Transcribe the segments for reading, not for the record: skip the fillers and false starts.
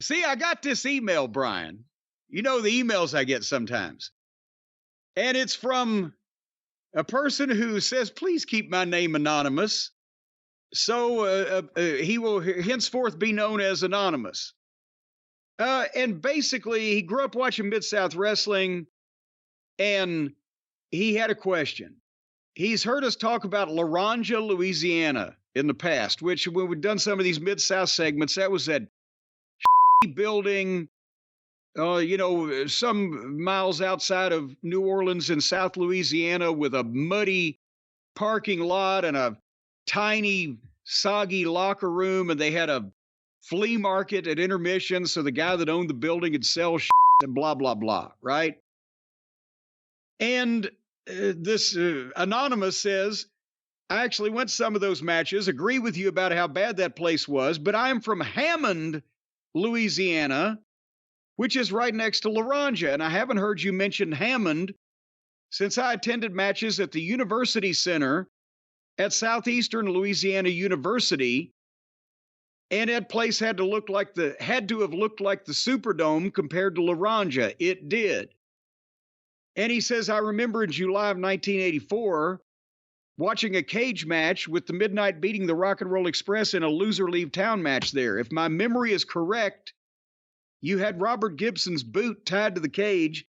See, I got this email, Brian. You know the emails I get sometimes. And it's from a person who says, please keep my name anonymous. So he will henceforth be known as Anonymous. And basically, he grew up watching Mid South Wrestling, and he had a question. He's heard us talk about Laranja, Louisiana in the past, which when we've done some of these Mid South segments, that was that building, some miles outside of New Orleans in South Louisiana with a muddy parking lot and a tiny, soggy locker room. And they had a flea market at intermission. So the guy that owned the building could sell and blah, blah, blah. Right. And this Anonymous says, I actually went to some of those matches, agree with you about how bad that place was, but I'm from Hammond, Louisiana, which is right next to Laranja. And I haven't heard you mention Hammond since I attended matches at the University Center at Southeastern Louisiana University. And that place had to have looked like the Superdome compared to Laranja. It did. And he says, I remember in July of 1984 watching a cage match with the Midnight beating the Rock and Roll Express in a loser leave town match there. If my memory is correct, you had Robert Gibson's boot tied to the cage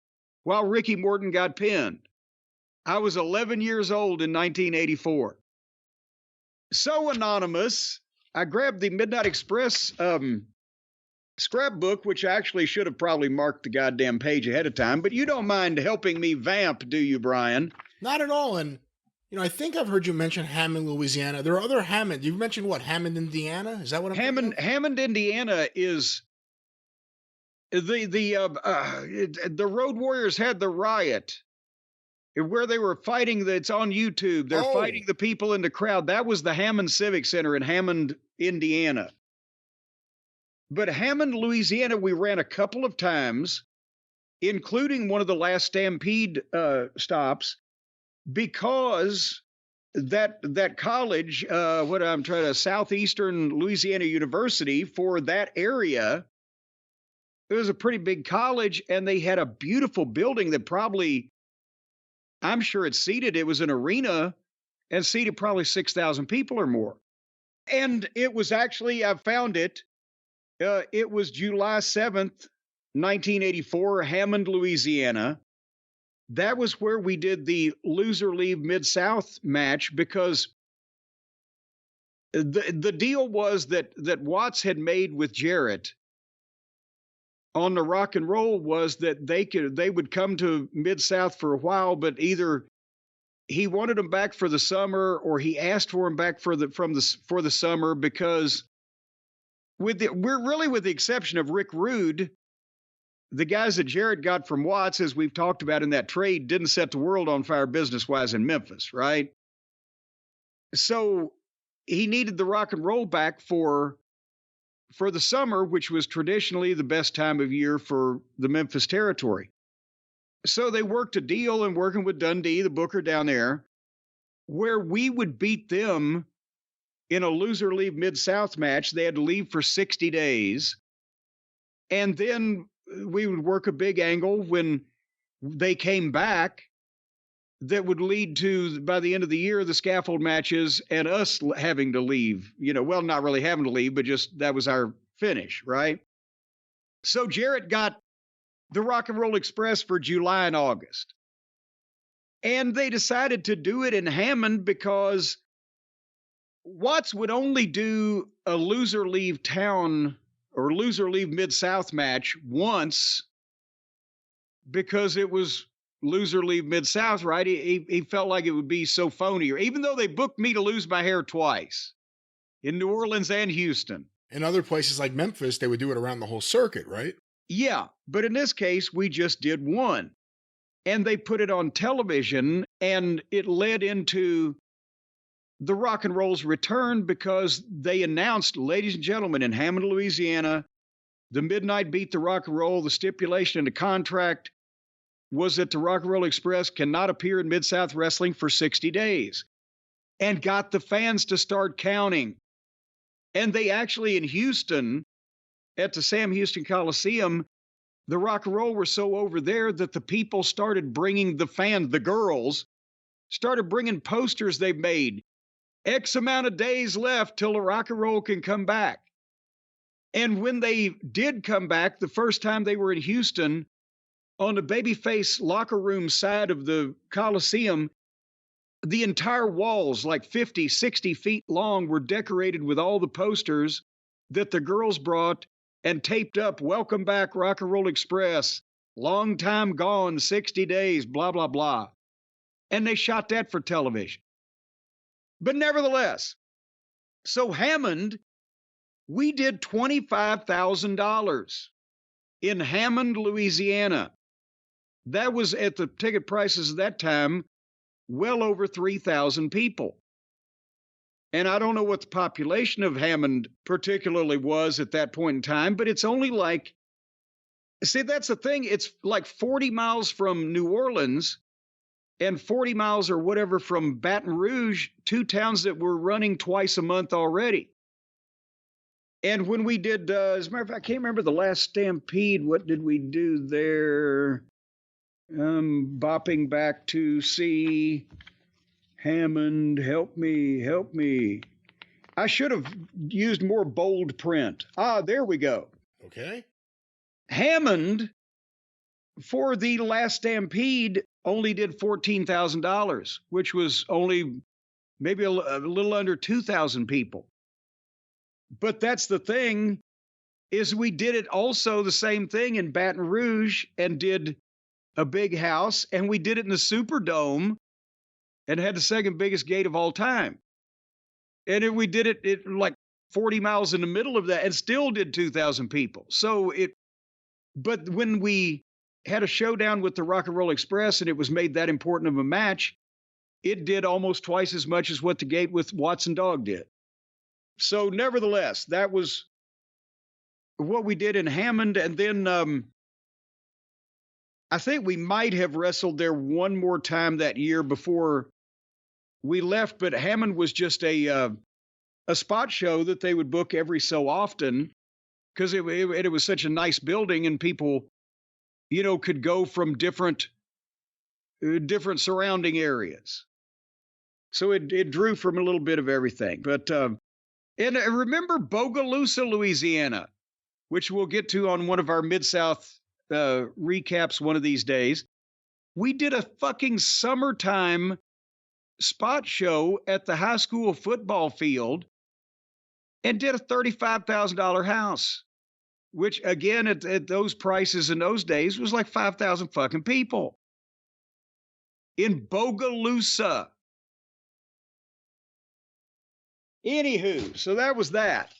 while Ricky Morton got pinned. I was 11 years old in 1984. So Anonymous, I grabbed the Midnight Express scrapbook, which I actually should have probably marked the goddamn page ahead of time, but you don't mind helping me vamp, do you, Brian? Not at all. And, I think I've heard you mention Hammond, Louisiana. There are other Hammond. You've mentioned what? Hammond, Indiana? Is that what I'm thinking of? Hammond, Indiana is the Road Warriors had the riot where they were fighting. It's on YouTube. They're fighting the people in the crowd. That was the Hammond Civic Center in Hammond, Indiana. But Hammond, Louisiana, we ran a couple of times, including one of the last Stampede stops, because that college, Southeastern Louisiana University, for that area, it was a pretty big college, and they had a beautiful building that probably, I'm sure it was an arena and seated probably 6,000 people or more. And it was actually, I found it. It was July 7th, 1984, Hammond, Louisiana. That was where we did the loser leave Mid-South match, because the deal was that Watts had made with Jarrett on the Rock and Roll was that they would come to Mid-South for a while, but either he wanted them back for the summer or he asked for them back for the summer, because with the exception of Rick Rude, the guys that Jarrett got from Watts, as we've talked about in that trade, didn't set the world on fire business-wise in Memphis, right? So he needed the Rock and Roll back for the summer, which was traditionally the best time of year for the Memphis territory. So they worked a deal, and working with Dundee, the booker down there, where we would beat them in a loser leave Mid-South match. They had to leave for 60 days. And then we would work a big angle when they came back that would lead to, by the end of the year, the scaffold matches and us having to leave, not really having to leave, but just that was our finish, right? So Jarrett got the Rock and Roll Express for July and August. And they decided to do it in Hammond because Watts would only do a loser leave town or loser leave Mid-South match once, because it was loser leave Mid-South, right? He felt like it would be so phony, even though they booked me to lose my hair twice in New Orleans and Houston. In other places like Memphis, they would do it around the whole circuit, right? Yeah, but in this case, we just did one. And they put it on television, and it led into the Rock and Roll's return, because they announced, ladies and gentlemen, in Hammond, Louisiana, the Midnight beat the Rock and Roll. The stipulation in the contract was that the Rock and Roll Express cannot appear in Mid-South Wrestling for 60 days, and got the fans to start counting. And they actually, in Houston, at the Sam Houston Coliseum, the rock and roll were so over there that the people started bringing the girls, started bringing posters they made. X amount of days left till the rock and roll can come back. And when they did come back, the first time they were in Houston, on the Babyface locker room side of the Coliseum, the entire walls, like 50, 60 feet long, were decorated with all the posters that the girls brought and taped up. Welcome back, Rock and Roll Express. Long time gone, 60 days, blah, blah, blah. And they shot that for television. But nevertheless, so Hammond, we did $25,000 in Hammond, Louisiana. That was, at the ticket prices at that time, well over 3,000 people. And I don't know what the population of Hammond particularly was at that point in time, but it's only like, see, that's the thing. It's like 40 miles from New Orleans and 40 miles or whatever from Baton Rouge, two towns that were running twice a month already. And when we did, as a matter of fact, I can't remember the last Stampede. What did we do there? Bopping back to see Hammond, help me. I should have used more bold print. There we go. Okay. Hammond, for the last Stampede, only did $14,000, which was only maybe a little under 2,000 people. But that's the thing, is we did it also the same thing in Baton Rouge and did a big house, and we did it in the Superdome and had the second biggest gate of all time. And we did it like 40 miles in the middle of that and still did 2,000 people. But when we had a showdown with the Rock and Roll Express and it was made that important of a match, it did almost twice as much as what the gate with Watts and Dog did. So nevertheless, that was what we did in Hammond. And then I think we might have wrestled there one more time that year before we left, but Hammond was just a spot show that they would book every so often because it was such a nice building and people, could go from different surrounding areas. So it drew from a little bit of everything. But and remember Bogalusa, Louisiana, which we'll get to on one of our Mid-South recaps one of these days. We did a fucking summertime spot show at the high school football field and did a $35,000 house, which again, at those prices in those days was like 5,000 fucking people in Bogalusa. Anywho, so that was that.